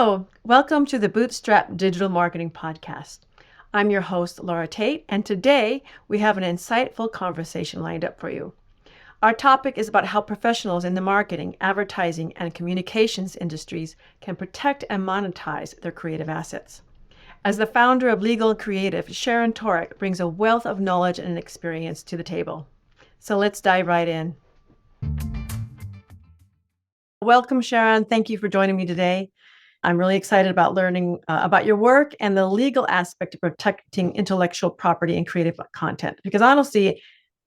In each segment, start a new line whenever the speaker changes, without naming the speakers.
Hello, welcome to the Bootstrap Digital Marketing Podcast. I'm your host, Laura Tate, and today we have an insightful conversation lined up for you. Our topic is about how professionals in the marketing, advertising, and communications industries can protect and monetize their creative assets. As the founder of Legal Creative, Sharon Torek brings a wealth of knowledge and experience to the table. So let's dive right in. Welcome, Sharon. Thank you for joining me today. I'm really excited about learning about your work and the legal aspect of protecting intellectual property and creative content. Because honestly,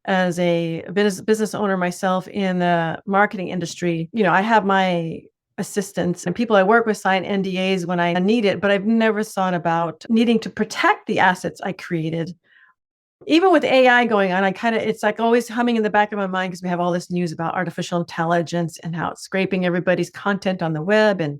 as a business owner myself in the marketing industry, I have my assistants and people I work with sign NDAs when I need it, but I've never thought about needing to protect the assets I created. Even with AI going on, it's like always humming in the back of my mind because we have all this news about artificial intelligence and how it's scraping everybody's content on the web and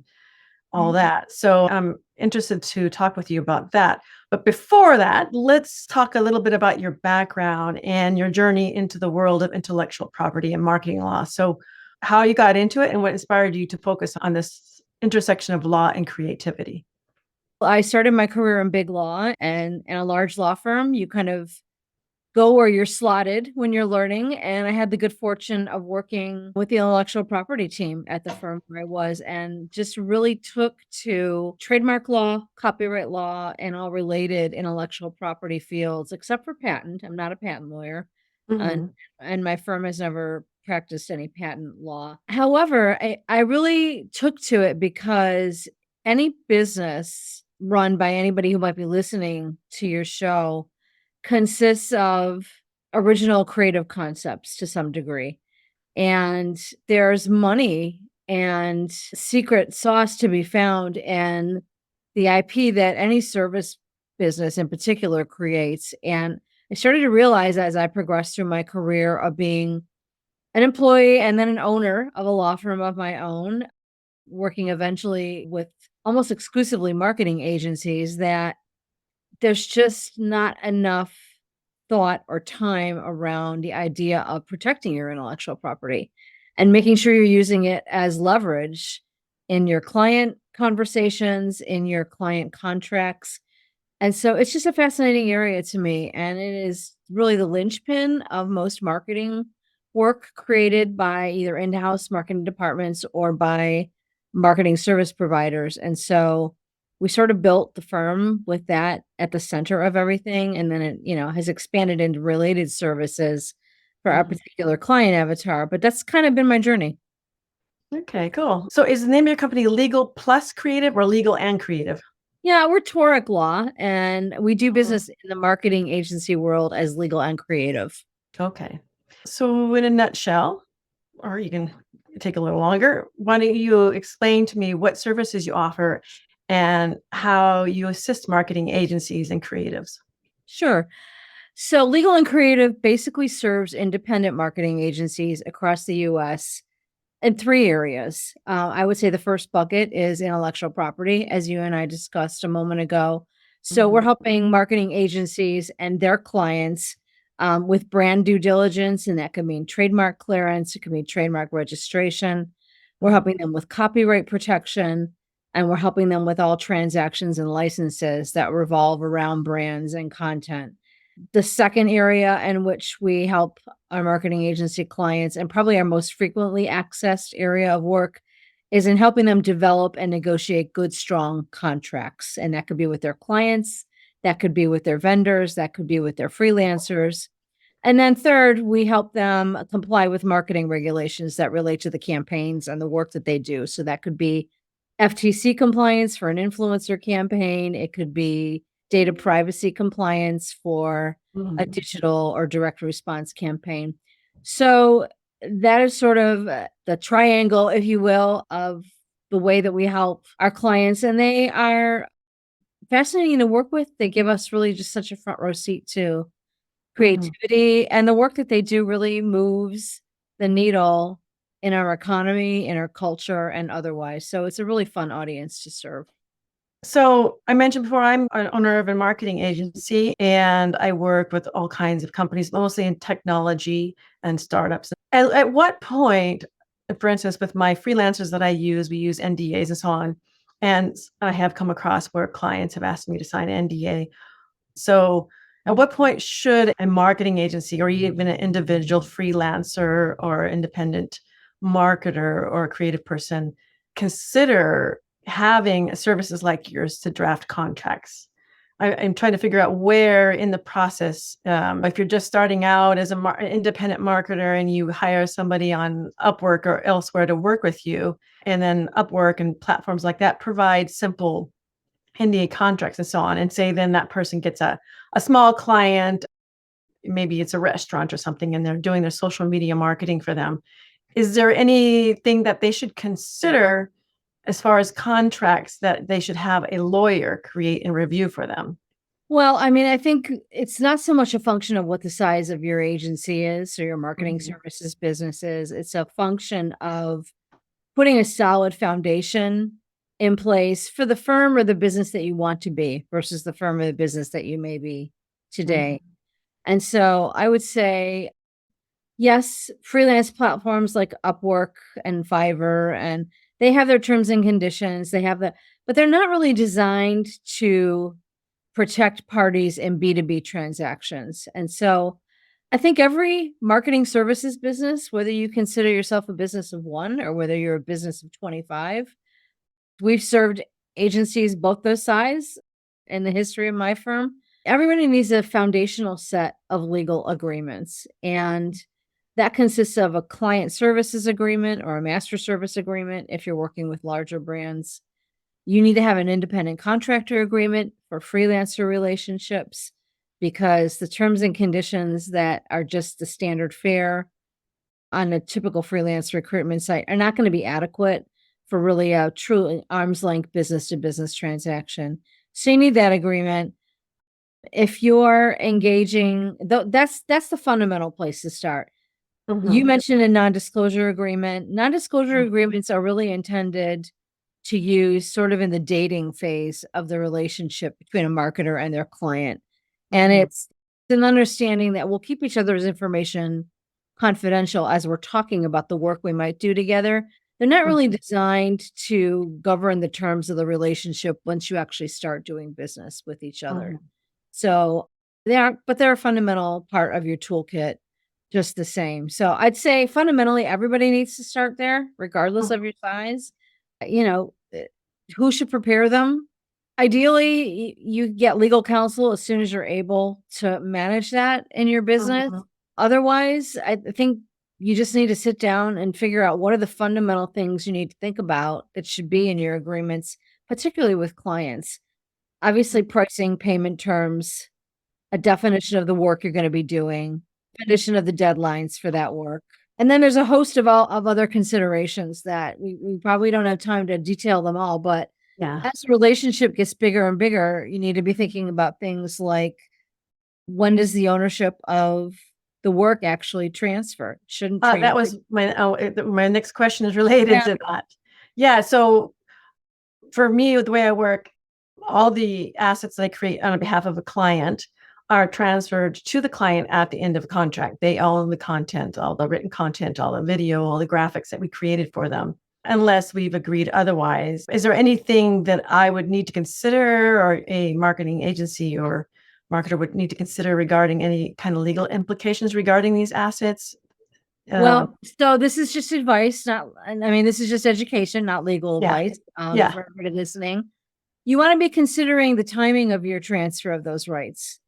all that. So I'm interested to talk with you about that. But before that, let's talk a little bit about your background and your journey into the world of intellectual property and marketing law. So how you got into it and what inspired you to focus on this intersection of law and creativity.
I started my career in big law and in a large law firm. You kind of go where you're slotted when you're learning. And I had the good fortune of working with the intellectual property team at the firm where I was, and just really took to trademark law, copyright law, and all related intellectual property fields, except for patent. I'm not a patent lawyer. And,
Mhm.
and my firm has never practiced any patent law. However, I really took to it because any business run by anybody who might be listening to your show consists of original creative concepts to some degree. And there's money and secret sauce to be found in the IP that any service business in particular creates. And I started to realize as I progressed through my career of being an employee and then an owner of a law firm of my own, working eventually with almost exclusively marketing agencies, that there's just not enough thought or time around the idea of protecting your intellectual property and making sure you're using it as leverage in your client conversations, in your client contracts. And so it's just a fascinating area to me. And it is really the linchpin of most marketing work created by either in-house marketing departments or by marketing service providers. And so we sort of built the firm with that at the center of everything. And then it, has expanded into related services for our
Mhm.
particular client avatar. But that's kind of been my journey.
Okay, cool. So is the name of your company Legal Plus Creative or Legal and Creative?
Yeah, we're Toric Law, and we do
Mhm.
business in the marketing agency world as legal and creative.
Okay. So in a nutshell, or you can take a little longer, why don't you explain to me what services you offer and how you assist marketing agencies and creatives?
Sure. So, legal and creative basically serves independent marketing agencies across the US in three areas. I would say the first bucket is intellectual property, as you and I discussed a moment ago. So, we're
Mhm.
helping marketing agencies and their clients with brand due diligence, and that could mean trademark clearance, it could mean trademark registration. We're
Mhm.
helping them with copyright protection, and we're helping them with all transactions and licenses that revolve around brands and content. The second area in which we help our marketing agency clients, and probably our most frequently accessed area of work, is in helping them develop and negotiate good, strong contracts. And that could be with their clients, that could be with their vendors, that could be with their freelancers. And then third, we help them comply with marketing regulations that relate to the campaigns and the work that they do. So that could be FTC compliance for an influencer campaign. It could be data privacy compliance for a
Mhm.
digital or direct response campaign. So that is sort of the triangle, if you will, of the way that we help our clients. And they are fascinating to work with. They give us really just such a front row seat to
Mhm.
creativity, and the work that they do really moves the needle in our economy, in our culture, and otherwise. So it's a really fun audience to serve.
So I mentioned before, I'm an owner of a marketing agency and I work with all kinds of companies, mostly in technology and startups. At what point, for instance, with my freelancers that I use, we use NDAs and so on. And I have come across where clients have asked me to sign an NDA. So, at what point should a marketing agency or even an individual freelancer or independent marketer or a creative person consider having services like yours to draft contracts? I'm trying to figure out where in the process, if you're just starting out as an independent marketer and you hire somebody on Upwork or elsewhere to work with you, and then Upwork and platforms like that provide simple NDA contracts and so on, and say then that person gets a small client, maybe it's a restaurant or something, and they're doing their social media marketing for them. Is there anything that they should consider as far as contracts that they should have a lawyer create and review for them?
Well, I mean, I think it's not so much a function of what the size of your agency is or your marketing
Mhm,
services business is. It's a function of putting a solid foundation in place for the firm or the business that you want to be versus the firm or the business that you may be today.
mhm,
And so I would say, yes, freelance platforms like Upwork and Fiverr, and they have their terms and conditions. They have the, but they're not really designed to protect parties in B2B transactions. And so I think every marketing services business, whether you consider yourself a business of one or whether you're a business of 25, we've served agencies both those sides in the history of my firm. Everybody needs a foundational set of legal agreements. And that consists of a client services agreement or a master service agreement if you're working with larger brands. You need to have an independent contractor agreement for freelancer relationships because the terms and conditions that are just the standard fare on a typical freelance recruitment site are not going to be adequate for really a true arm's length business to business transaction. So you need that agreement. If you're engaging, that's the fundamental place to start. You
mhm,
mentioned a non-disclosure agreement. Non-disclosure agreements are really intended to use sort of in the dating phase of the relationship between a marketer and their client. And
mhm,
it's an understanding that we'll keep each other's information confidential as we're talking about the work we might do together. They're not really
mhm,
designed to govern the terms of the relationship once you actually start doing business with each other.
mhm,
So they're a fundamental part of your toolkit just the same. So I'd say fundamentally everybody needs to start there, regardless
mhm,
of your size. You know, who should prepare them? Ideally, you get legal counsel as soon as you're able to manage that in your business.
mhm,
Otherwise, I think you just need to sit down and figure out what are the fundamental things you need to think about that should be in your agreements, particularly with clients. Obviously, pricing, payment terms, a definition of the work you're gonna be doing, definition of the deadlines for that work. And then there's a host of all of other considerations that we probably don't have time to detail them all, but
yeah.
as the relationship gets bigger and bigger, you need to be thinking about things like, when does the ownership of the work actually transfer? It shouldn't
That
transfer.
was my next question is related
Yeah.
to that. Yeah, so for me, the way I work, all the assets I create on behalf of a client are transferred to the client at the end of the contract. They own the content, all the written content, all the video, all the graphics that we created for them, unless we've agreed otherwise. Is there anything that I would need to consider, or a marketing agency or marketer would need to consider regarding any kind of legal implications regarding these assets? Uh,
Well, so this is just advice, not and I mean, this is just education, not legal
yeah,
advice,
yeah.
for everybody listening. You wanna be considering the timing of your transfer of those rights,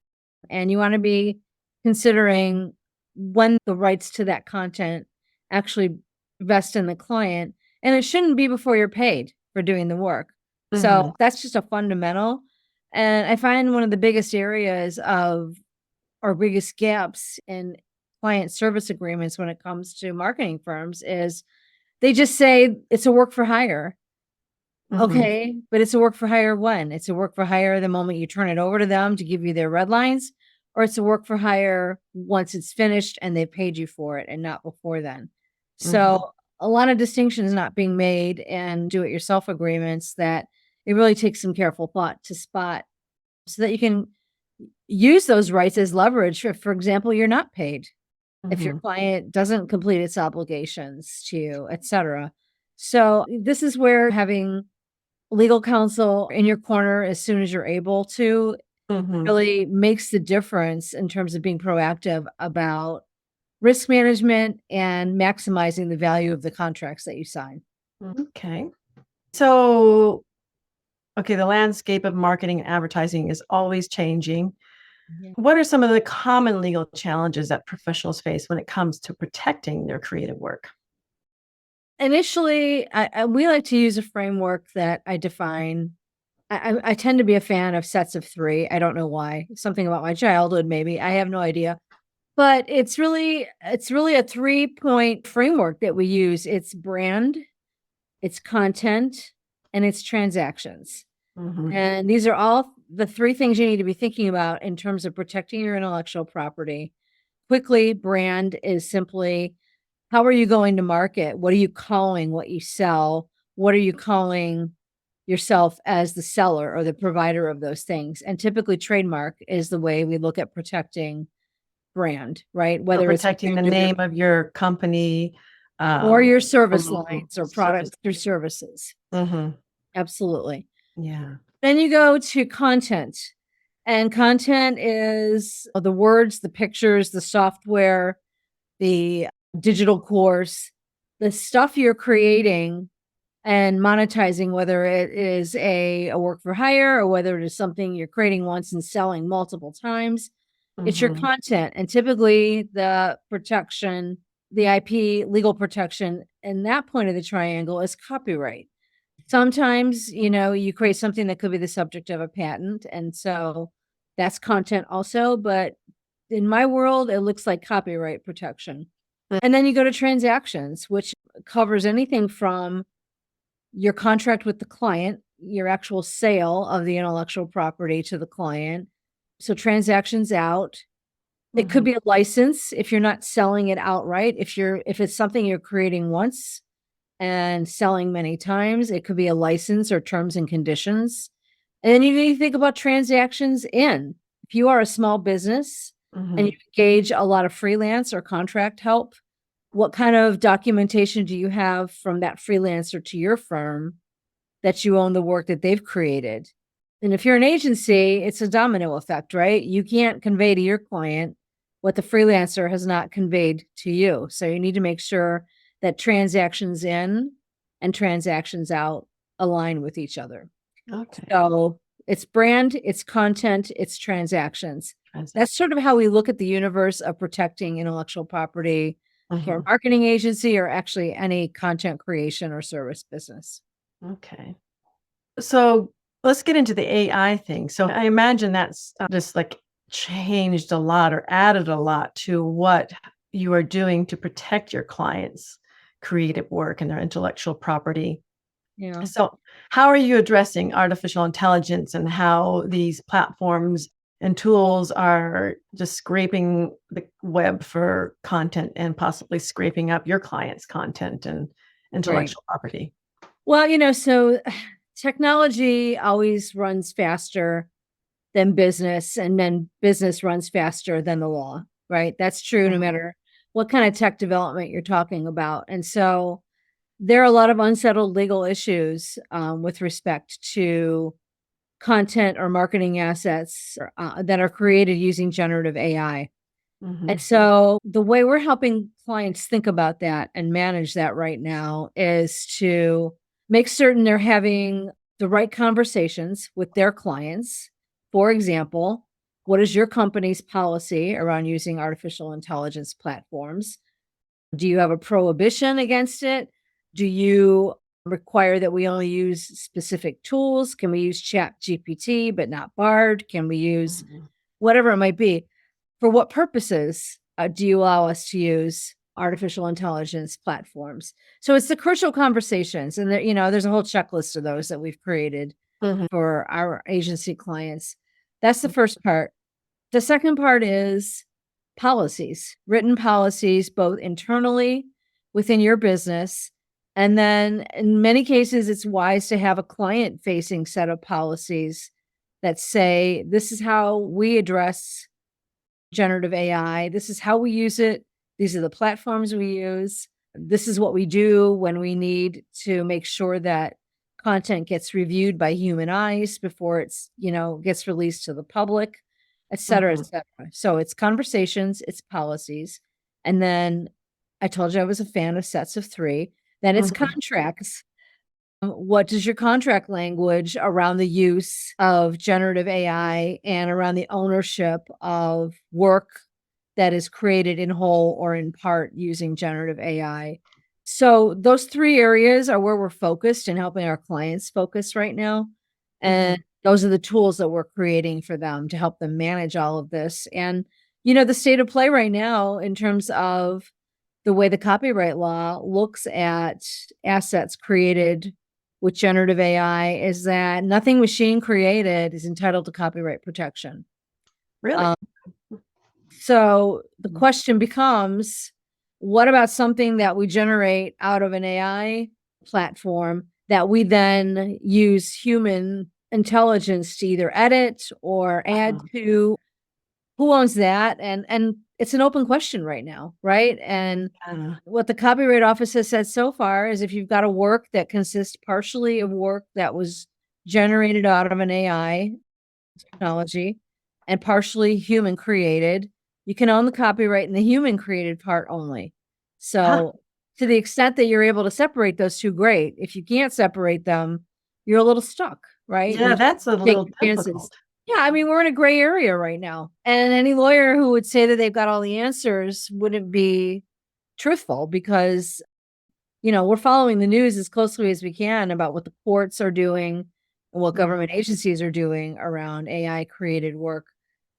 and you wanna be considering when the rights to that content actually vest in the client, and it shouldn't be before you're paid for doing the work. So,
Mhm,
that's just a fundamental, and I find one of the biggest areas of or biggest gaps in client service agreements when it comes to marketing firms is they just say it's a work for hire.
mhm,
Okay, but it's a work for hire when? It's a work for hire the moment you turn it over to them to give you their red lines, or it's a work for hire once it's finished and they've paid you for it and not before then.
mhm,
So a lot of distinctions not being made and do it yourself agreements that it really takes some careful thought to spot so that you can use those rights as leverage if, for example, you're not paid, if your
mhm.
client doesn't complete its obligations to you, etc. So this is where having legal counsel in your corner as soon as you're able to
Mhm.
really makes the difference in terms of being proactive about risk management and maximizing the value of the contracts that you sign.
Okay. So, okay, the landscape of marketing and advertising is always changing.
Yeah.
What are some of the common legal challenges that professionals face when it comes to protecting their creative work?
Initially, we like to use a framework that I define. I tend to be a fan of sets of 3. I don't know why. Something about my childhood, maybe. I have no idea. But it's really a 3-point framework that we use. It's brand, it's content, and it's transactions.
Mhm.
And these are all the 3 things you need to be thinking about in terms of protecting your intellectual property. Quickly, brand is simply how are you going to market? What are you calling what you sell? What are you calling yourself as the seller or the provider of those things? And typically, trademark is the way we look at protecting brand, right?
So
Whether it's
protecting the
brand of your
name of your company,
or your
the
service
logo,
lines or
service.
products through services.
Mhm.
Absolutely.
Yeah.
Then you go to content. And content is the words, the pictures, the software, the digital course, the stuff you're creating and monetizing, whether it is a work for hire or whether it is something you're creating once and selling multiple times. It's your
Mhm.
content. And typically the protection, the IP legal protection in that point of the triangle is copyright. Sometimes, you create something that could be the subject of a patent. And so that's content also. But in my world, it looks like copyright protection.
Mm.
And then you go to transactions, which covers anything from your contract with the client, your actual sale of the intellectual property to the client. So transactions out. It could
Mhm.
be a license if you're not selling it outright. If it's something you're creating once and selling many times, it could be a license or terms and conditions. And then you need to think about transactions in. If you are a small business and you
Mhm.
engage a lot of freelance or contract help, what kind of documentation do you have from that freelancer to your firm that you own the work that they've created? And if you're an agency, it's a domino effect, right? You can't convey to your client what the freelancer has not conveyed to you. So you need to make sure that transactions in and transactions out align with each other.
Okay.
So it's brand, it's content, it's transactions.
Transact.
That's sort of how we look at the universe of protecting intellectual property for a
Mhm.
marketing agency or actually any content creation or service business.
Okay. So let's get into the AI thing. So I imagine that's just like changed a lot or added a lot to what you are doing to protect your clients' creative work and their intellectual property.
Yeah.
So, how are you addressing artificial intelligence and how these platforms and tools are just scraping the web for content and possibly scraping up your clients' content and
Right.
intellectual property?
Well, so technology always runs faster than business, and then business runs faster than the law, right? That's true no
Mhm.
matter what kind of tech development you're talking about. And so there are a lot of unsettled legal issues with respect to content or marketing assets that are created using generative AI. And
Mhm.
so the way we're helping clients think about that and manage that right now is to make certain they're having the right conversations with their clients. For example, what is your company's policy around using artificial intelligence platforms? Do you have a prohibition against it? Do you require that we only use specific tools? Can we use Chat GPT but not Bard? Can we use
Mhm.
whatever it might be? For what purposes do you allow us to use artificial intelligence platforms? So it's the crucial conversations, and there's a whole checklist of those that we've created
Mhm.
for our agency clients. That's the first part. The second part is policies, written policies, both internally within your business. And then in many cases, it's wise to have a client facing set of policies that say, this is how we address generative AI. This is how we use it. These are the platforms we use. This is what we do when we need to make sure that content gets reviewed by human eyes before it's, gets released to the public, et cetera, et
Mhm.
cetera. So it's conversations, it's policies. And then I told you I was a fan of sets of three. Then it's
Mhm.
contracts. What does your contract language around the use of generative AI and around the ownership of work that is created in whole or in part using generative AI? So those three areas are where we're focused and helping our clients focus right now. And
Mhm.
those are the tools that we're creating for them to help them manage all of this. And, the state of play right now in terms of the way the copyright law looks at assets created with generative AI is that nothing machine created is entitled to copyright protection.
Really?
Um, so the
Mhm.
question becomes, what about something that we generate out of an AI platform that we then use human intelligence to either edit or add
Uh-huh.
to? Who owns that? And it's an open question right now, right? And
Yeah.
what the Copyright Office has said so far is if you've got a work that consists partially of work that was generated out of an AI technology and partially human created, you can own the copyright in the human created part only.
Huh.
So, to the extent that you're able to separate those two, great. If you can't separate them, you're a little stuck, right? And
Yeah,
you
that's a
take
little
your chances.
difficult.
Yeah, I mean, we're in a gray area right now. And any lawyer who would say that they've got all the answers wouldn't be truthful because we're following the news as closely as we can about what the courts are doing and what
Mhm.
government agencies are doing around AI created work.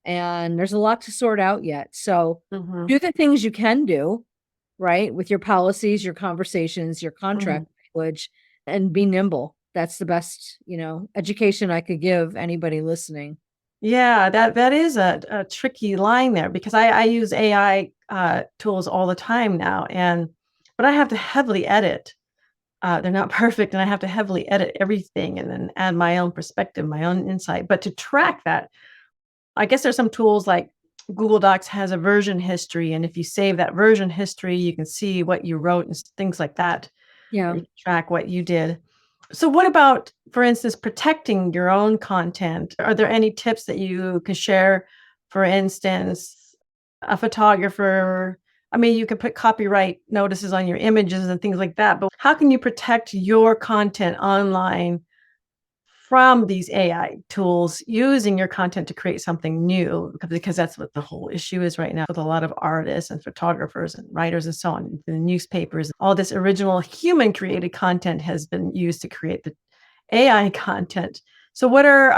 And there's a lot to sort out yet. So
Mhm.
do the things you can do, right? With your policies, your conversations, your
Mhm.
contract language, and be nimble. That's the best, education I could give anybody listening.
Yeah, that is a tricky line there because I use AI tools all the time now, but I have to heavily edit. They're not perfect, and I have to heavily edit everything and then add my own perspective, my own insight. But to track that, I guess there's some tools like Google Docs has a version history, and if you save that version history, you can see what you wrote and things like that, or
Yeah.
you can track what you did. So what about, for instance, protecting your own content? Are there any tips that you can share? For instance, a photographer, I mean, you could put copyright notices on your images and things like that, but how can you protect your content online from these AI tools using your content to create something new? Because that's what the whole issue is right now with a lot of artists and photographers and writers and so on. The newspapers, all this original human created content has been used to create the AI content. So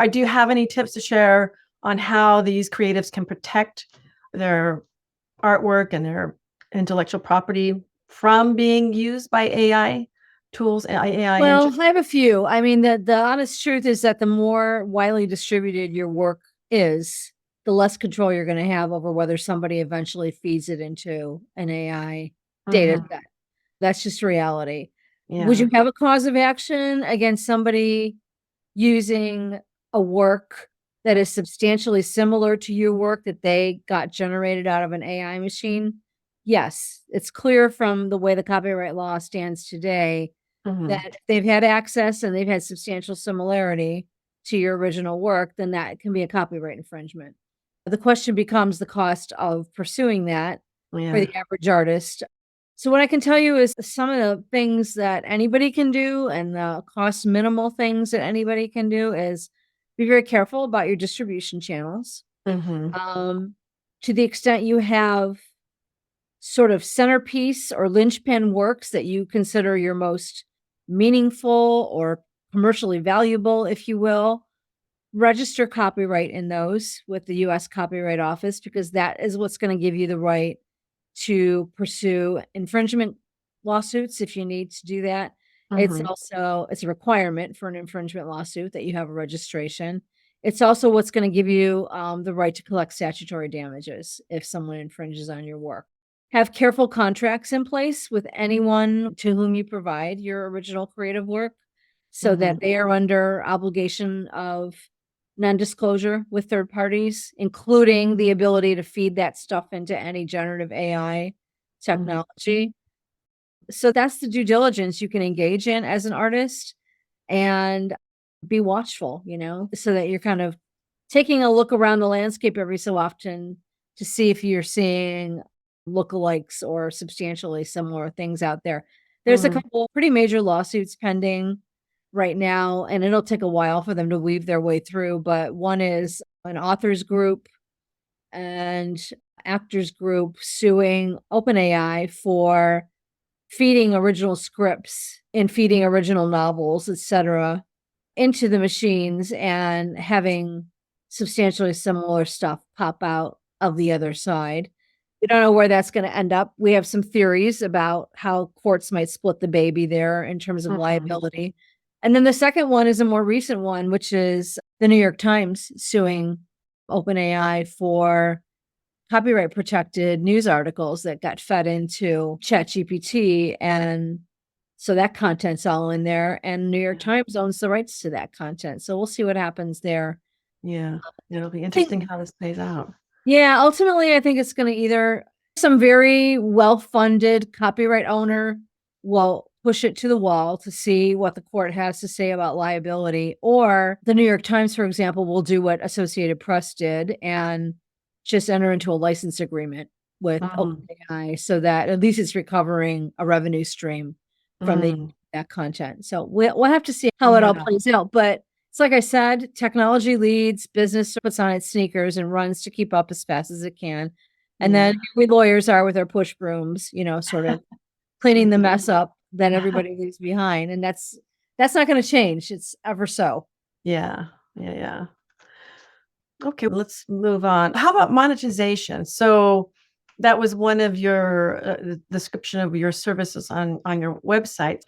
do you have any tips to share on how these creatives can protect their artwork and their intellectual property from being used by AI tools and AI
Well,
engines?
I have a few. I mean, the honest truth is that the more widely distributed your work is, the less control you're going to have over whether somebody eventually feeds it into an AI data
Mhm.
set. That's just reality. Would
Yeah.
you have a cause of action against somebody using a work that is substantially similar to your work that they got generated out of an AI machine? Yes, it's clear from the way the copyright law stands today
Mhm.
that if they've had access and they've had substantial similarity to your original work, then that can be a copyright infringement. The question becomes the cost of pursuing that for
Yeah.
the average artist. So what I can tell you is some of the things that anybody can do and the cost minimal things that anybody can do is be very careful about your distribution channels.
Mhm.
Um, to the extent you have sort of centerpiece or linchpin works that you consider your most meaningful or commercially valuable, if you will, register copyright in those with the US Copyright Office because that is what's going to give you the right to pursue infringement lawsuits if you need to do that.
Mhm.
It's a requirement for an infringement lawsuit that you have a registration. It's also what's going to give you the right to collect statutory damages if someone infringes on your work. Have careful contracts in place with anyone to whom you provide your original creative work so that
Mhm.
they are under obligation of non-disclosure with third parties, including the ability to feed that stuff into any generative AI
Mhm.
technology. So that's the due diligence you can engage in as an artist. and be watchful, so that you're kind of taking a look around the landscape every so often to see if you're seeing lookalikes or substantially similar things out there. There's a
Mm,
couple pretty major lawsuits pending right now, and it'll take a while for them to weave their way through. But one is an authors group and actors group suing OpenAI for feeding original scripts and feeding original novels, etc., into the machines and having substantially similar stuff pop out of the other side. We don't know where that's going to end up. We have some theories about how courts might split the baby there in terms of
mhm.
liability. And then the second one is a more recent one, which is the New York Times suing OpenAI for copyright protected news articles that got fed into ChatGPT. And so that content's all in there, and New York
Yeah.
Times owns the rights to that content. So we'll see what happens there.
Yeah. It'll be
I think,
interesting how this plays out.
yeah, ultimately, I think it's going to either some very well-funded copyright owner will push it to the wall to see what the court has to say about liability, or the New York Times, for example, will do what Associated Press did and just enter into a license agreement with
Mhm,
OpenAI so that at least it's recovering a revenue stream from
mhm.
that content. So we'll have to see how it all
Yeah.
plays out. But it's like I said, technology leads, business puts on its sneakers and runs to keep up as fast as it can. And then
Yeah.
here we lawyers are with our push brooms, sort of cleaning the mess up that everybody leaves behind. And that's not going to change. It's ever so.
Yeah. Yeah, yeah. Okay, let's move on. How about monetization? So that was one of your description of your services on your website.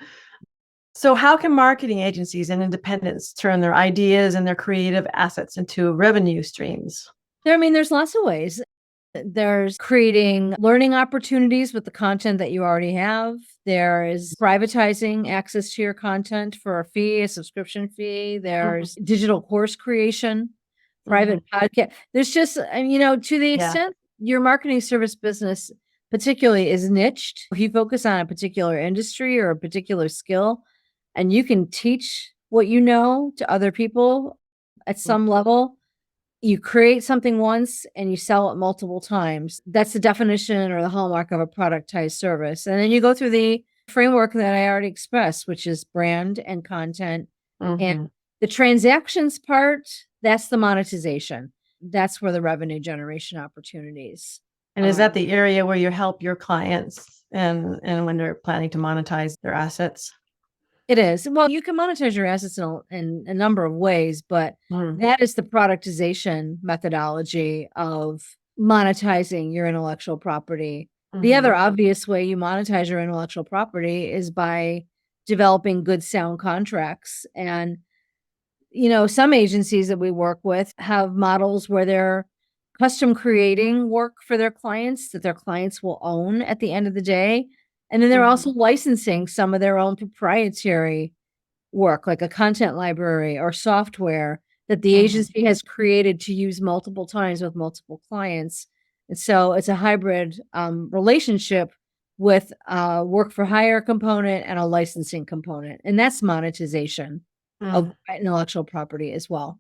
So how can marketing agencies and independents turn their ideas and their creative assets into revenue streams?
There's lots of ways. There's creating learning opportunities with the content that you already have. There is privatizing access to your content for a fee, a subscription fee.
Mhm,
There's digital course creation,
mhm.
private podcast. There's just, to the
Yeah.
extent your marketing service business particularly is niched, if you focus on a particular industry or a particular skill, and you can teach what you know to other people at
Mm,
some level, you create something once and you sell it multiple times. That's the definition or the hallmark of a productized service. And then you go through the framework that I already expressed, which is brand and content. And
mhm.
the transactions part, that's the monetization. That's where the revenue generation opportunities
And is
are.
that the area where you help your clients and when they're planning to monetize their assets?
It is. Well, you can monetize your assets in a number of ways, but
Mm,
that is the productization methodology of monetizing your intellectual property. The other
mhm,
obvious way you monetize your intellectual property is by developing good sound contracts. And, some agencies that we work with have models where they're custom creating work for their clients that their clients will own at the end of the day. And then they're
mhm,
also licensing some of their own proprietary work, like a content library or software that the
mhm.
agency has created to use multiple times with multiple clients. And so it's a hybrid relationship with a work for hire component and a licensing component. And that's monetization of
Mm.
intellectual property as well.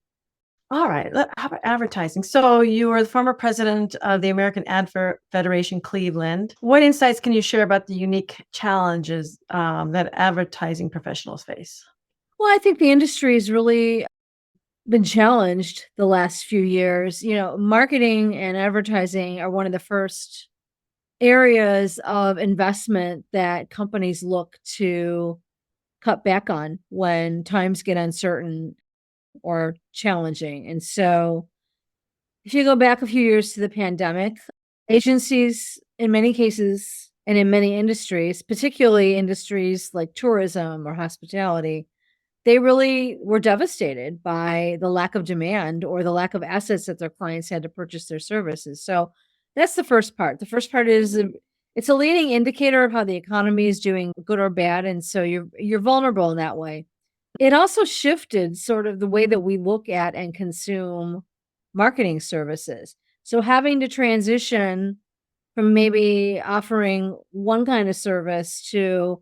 All right. How about advertising? So you were the former president of the American Federation Cleveland. What insights can you share about the unique challenges that advertising professionals face?
Well, I think the industry has really been challenged the last few years. Marketing and advertising are one of the first areas of investment that companies look to cut back on when times get uncertain or challenging. And so, if you go back a few years to the pandemic, agencies, in many cases and in many industries, particularly industries like tourism or hospitality, they really were devastated by the lack of demand or the lack of assets that their clients had to purchase their services. So that's the first part. The first part is it's a leading indicator of how the economy is doing, good or bad, and so you're vulnerable in that way. It also shifted sort of the way that we look at and consume marketing services. So having to transition from maybe offering one kind of service to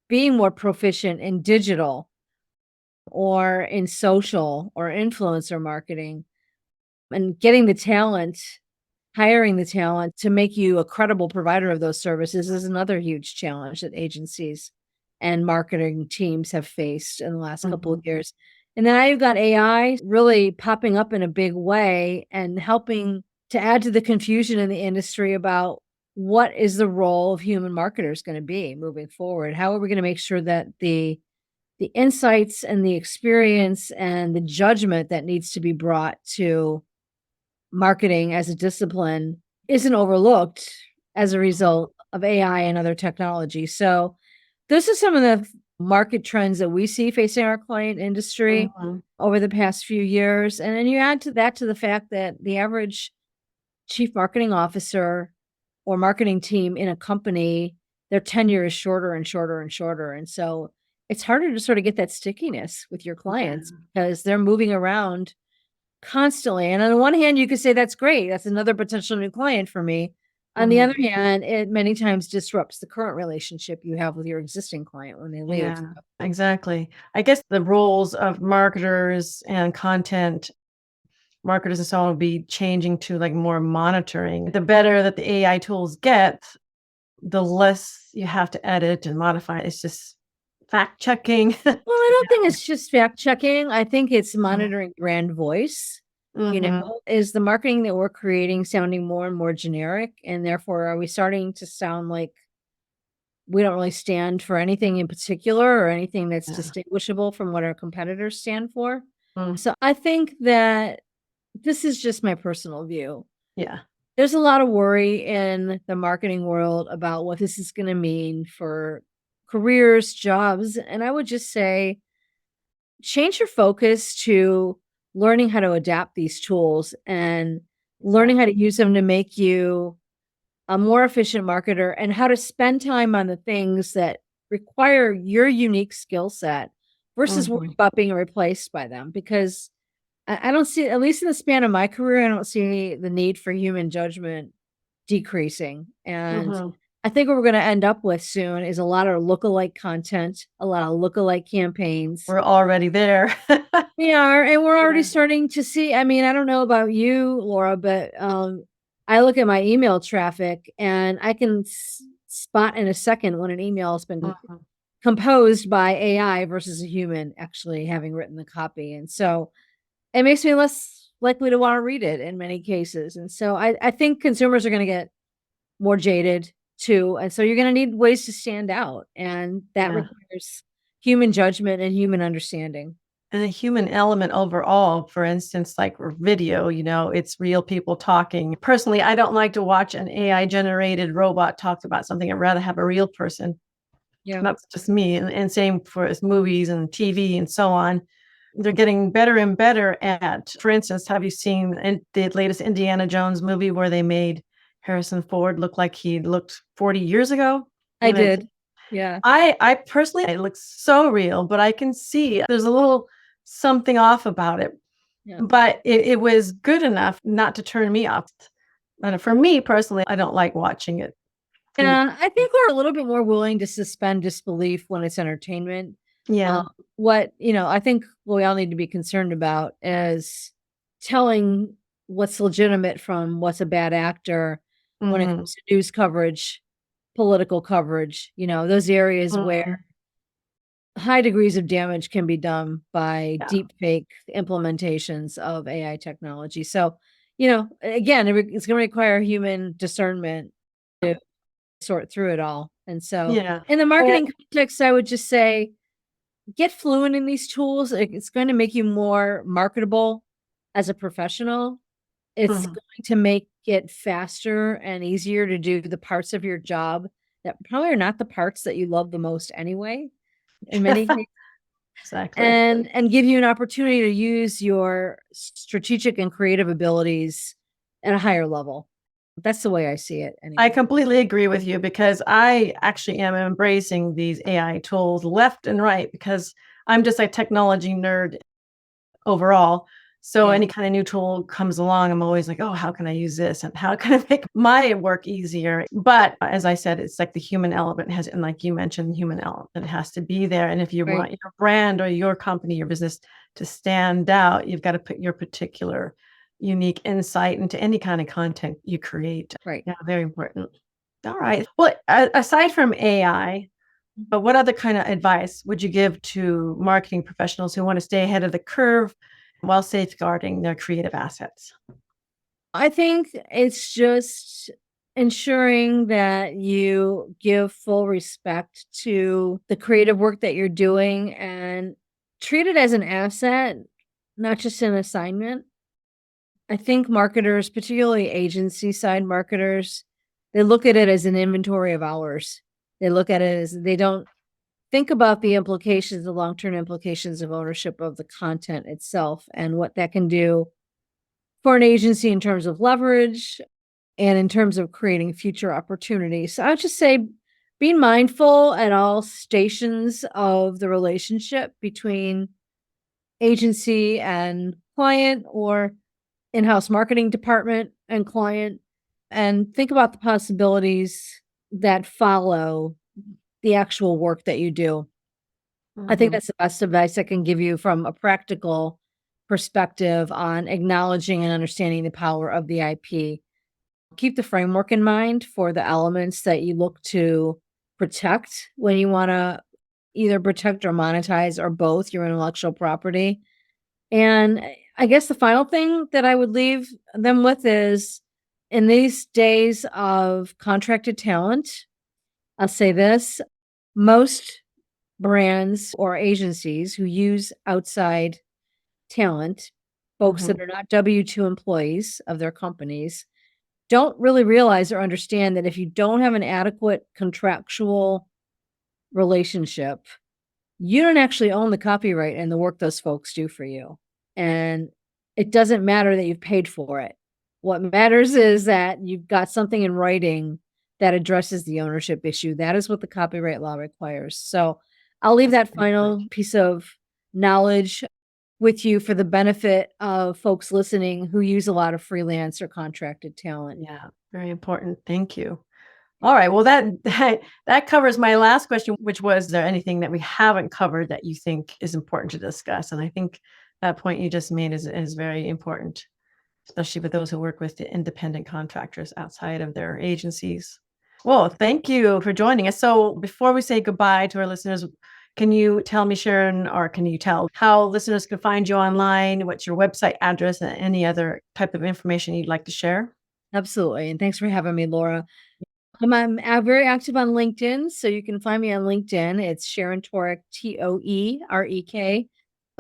being more proficient in digital or in social or influencer marketing, and getting the talent, hiring the talent to make you a credible provider of those services is another huge challenge that agencies and marketing teams have faced in the last couple of
Mhm.
years. And then now you've got AI really popping up in a big way and helping to add to the confusion in the industry about what is the role of human marketers going to be moving forward? How are we going to make sure that the insights and the experience and the judgment that needs to be brought to marketing as a discipline isn't overlooked as a result of AI and other technology. So, this is some of the market trends that we see facing our client industry
Mhm.
over the past few years. And then you add to that to the fact that the average chief marketing officer or marketing team in a company, their tenure is shorter and shorter and shorter. And so it's harder to sort of get that stickiness with your
Yeah.
clients because they're moving around constantly. And on the one hand, you could say that's great. That's another potential new client for me. On the other
Mhm.
hand, it many times disrupts the current relationship you have with your existing client when they leave.
Yeah, exactly. I guess the roles of marketers and content marketers and so on will be changing to like more monitoring. The better that the AI tools get, the less you have to edit and modify. It's just fact checking.
Well, I don't think it's just fact checking. I think it's
Mhm.
monitoring brand voice. You
Mhm.
know, is the marketing that we're creating sounding more and more generic? And therefore, are we starting to sound like we don't really stand for anything in particular or anything that's
Yeah.
distinguishable from what our competitors stand for?
Mm.
So I think that this is just my personal view.
Yeah.
There's a lot of worry in the marketing world about what this is going to mean for careers, jobs. And I would just say, change your focus to learning how to adapt these tools and learning how
Exactly.
to use them to make you a more efficient marketer and how to spend time on the things that require your unique skill set versus worrying
Mhm.
about being replaced by them. Because I don't see, at least in the span of my career, I don't see the need for human judgment decreasing. And
Mhm.
I think what we're going to end up with soon is a lot of lookalike content, a lot of lookalike campaigns.
We're already there.
We are, and we're already
Yeah.
starting to see. I mean, I don't know about you, Laura, but I look at my email traffic and I can spot in a second when an email has been
Mhm.
composed by AI versus a human actually having written the copy. And so it makes me less likely to want to read it in many cases. And so I think consumers are going to get more jaded too. And so you're going to need ways to stand out. And that
Yeah.
requires human judgment and human understanding.
And the human element overall, for instance, like video, it's real people talking. Personally, I don't like to watch an AI generated robot talk about something. I'd rather have a real person.
Yeah,
That's just me. And same for movies and TV and so on. They're getting better and better at, for instance, have you seen the latest Indiana Jones movie where they made Harrison Ford look like he looked 40 years ago?
I
And it's
did. Yeah.
I personally, it looks so real, but I can see there's a little something off about it.
Yeah.
But it was good enough not to turn me off. And for me personally, I don't like watching it. And
Yeah, I think we're a little bit more willing to suspend disbelief when it's entertainment. Uh,
yeah.
I think what we all need to be concerned about is telling what's legitimate from what's a bad actor when it
Mhm.
comes to news coverage, political coverage, those areas where
Mhm.
high degrees of damage can be done by
Yeah.
deep fake implementations of AI technology. So, again, it's going to require human discernment to sort through it all. And so,
Yeah.
in the
And
marketing context, I would just say get fluent in these tools. It's going to make you more marketable as a professional. It's
mhm.
going to make it faster and easier to do the parts of your job that probably are not the parts that you love the most anyway, in many cases,
Exactly.
and give you an opportunity to use your strategic and creative abilities at a higher level. That's the way I see it
I
anyway.
completely agree with you because I actually am embracing these AI tools left and right because I'm just a technology nerd overall. So
Yeah.
any kind of new tool comes along, I'm always like, oh, how can I use this? And how can I make my work easier? But as I said, it's like the human element and like you mentioned, the human element has to be there. And if you
Right.
want your brand or your company, your business to stand out, you've got to put your particular unique insight into any kind of content you create.
Right.
Yeah, very important. All right. Well, aside from AI, but what other kind of advice would you give to marketing professionals who want to stay ahead of the curve while safeguarding their creative assets?
I think it's just ensuring that you give full respect to the creative work that you're doing and treat it as an asset, not just an assignment. I think marketers, particularly agency side marketers, they look at it as an inventory of hours. They look at it as they don't think about the implications, the long term implications of ownership of the content itself and what that can do for an agency in terms of leverage and in terms of creating future opportunities. So I would just say being mindful at all stations of the relationship between agency and client or in-house marketing department and client, and think about the possibilities that follow the actual work that you do. I think
Mhm.
that's the best advice I can give you from a practical perspective on acknowledging and understanding the power of the IP. Keep the framework in mind for the elements that you look to protect when you want to either protect or monetize or both your intellectual property. And I guess the final thing that I would leave them with is in these days of contracted talent, I'll say this: most brands or agencies who use outside talent, folks
Mhm.
that are not W-2 employees of their companies, don't really realize or understand that if you don't have an adequate contractual relationship, you don't actually own the copyright and the work those folks do for you. And it doesn't matter that you've paid for it. What matters is that you've got something in writing that addresses the ownership issue. That is what the copyright law requires. So I'll leave
That's
that
a good point.
final piece of knowledge with you for the benefit of folks listening who use a lot of freelance or contracted talent.
Yeah, very important. Thank you. All right. Well, that covers my last question, which was, is there anything that we haven't covered that you think is important to discuss? And I think that point you just made is very important, especially with those who work with the independent contractors outside of their agencies. Well, thank you for joining us. So before we say goodbye to our listeners, can you tell me, Sharon, or can you tell how listeners can find you online? What's your website address and any other type of information you'd like to share?
Absolutely. And thanks for having me, Laura. Very active on LinkedIn, so you can find me on LinkedIn. It's Sharon Torek, Toerek.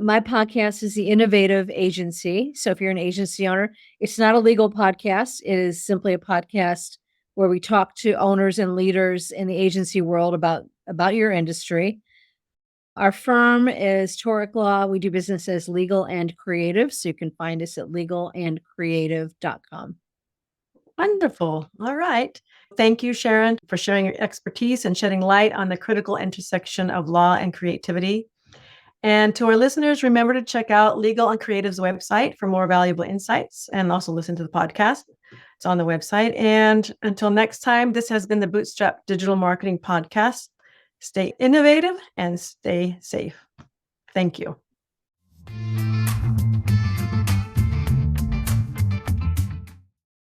My podcast is The Innovative Agency. So if you're an agency owner, it's not a legal podcast. It is simply a podcast where we talk to owners and leaders in the agency world about your industry. Our firm is Torek Law. We do business as legal and creative. So you can find us at legalandcreative.com.
Wonderful. All right. Thank you, Sharon, for sharing your expertise and shedding light on the critical intersection of law and creativity. And to our listeners, remember to check out Legal and Creative's website for more valuable insights and also listen to the podcast. It's on the website. And until next time, this has been the Bootstrap Digital Marketing Podcast. Stay innovative and stay safe. Thank you.